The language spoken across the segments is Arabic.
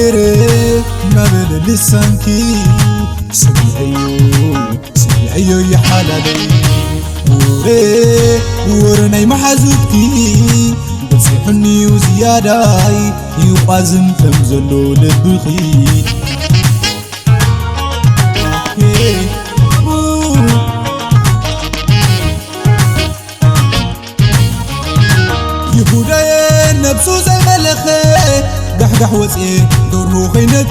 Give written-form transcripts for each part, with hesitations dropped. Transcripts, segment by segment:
ديري نابل لسانكي سمعيو يا حلالي ورناي محازوتكي بتصيحني وزياداي يقازم تمزلو لبخي يهوداي نفسو زي ملخي دح وصي دورو خينك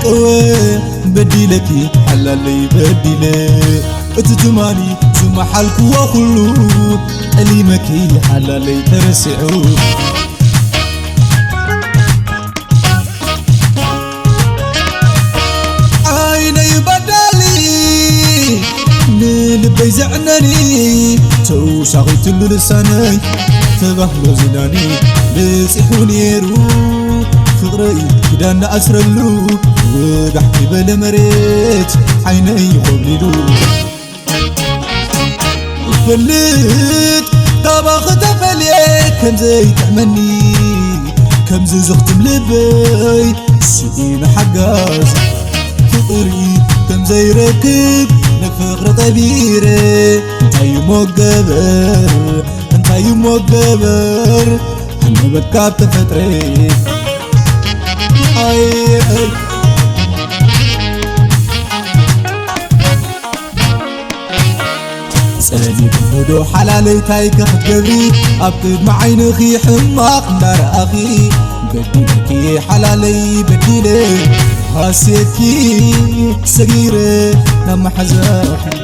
بديلكي حلالي بديلي اتجماني سمحالكو وخلو أليمكي حلالي ترسعو عيني بدالي نلبي زعناني تو شاغيت لساني تبهلو زناني بسيحو نيرو فقري كدانا أسرلو وقحكي بلا مريت عيني يقبللو فلت طبخ تفليت كم زي تعمني كم زي زختم لبي سيدين حقاز فقري كم زي ركب نفقر طبيري انتاي موقبر انتاي موقبر حنا بكاب تفتري سألي بمدو حلالي تايك خدبري أبقد معين خي حماق نار أخي بديلكي حلالي بديلي هاسيكي صغيرة نم حزاحي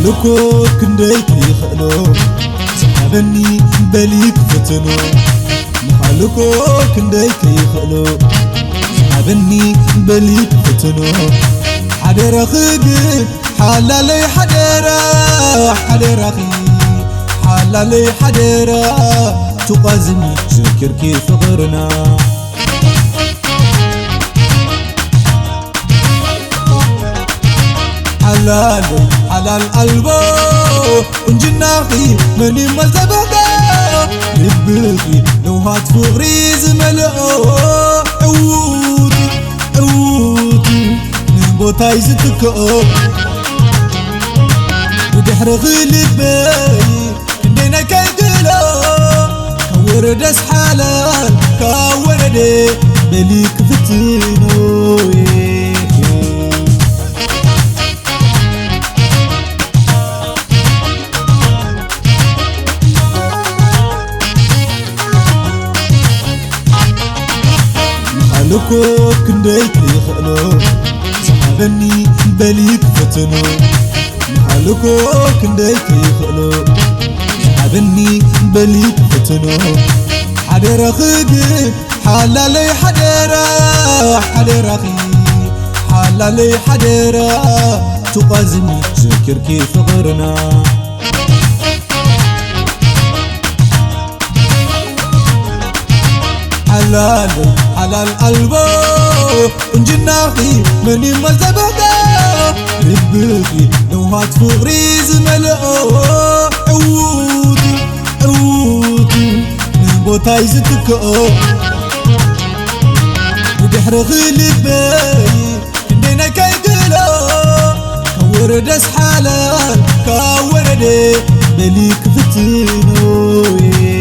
لكو كنديك يخلو سحبني بليك فتنو محلكو كنديك يخلو سحبني بليك فتنو حدر خيق حلالي حدر حدر حلالي حدر تقازمي ذكر كيف غرنا حلالي حلال قلبو انجناخي مني مزبقا لبقي لو هات فغري زملقو عودي عودي نبوتاي زتكو ودحر غلبي كندينا كيدلو كوردس حلال كوردي بليك فتنو لكو كنديك يخلو سحبني بليك فتنو لكو كنديك يخلو سحبني بليك فتنو حدر خيق حلالي حدر حدر حلالي حدر تقازمي ذكر كيف غرنا حلالي حلال قلبو انجناخي مني مزبقا لبقي لو هات فغري زملقو عودي عودي نبوتاي زتكو ودحر غلبي كندينا كيدلو كوردس حلال كوردي بليك فتنو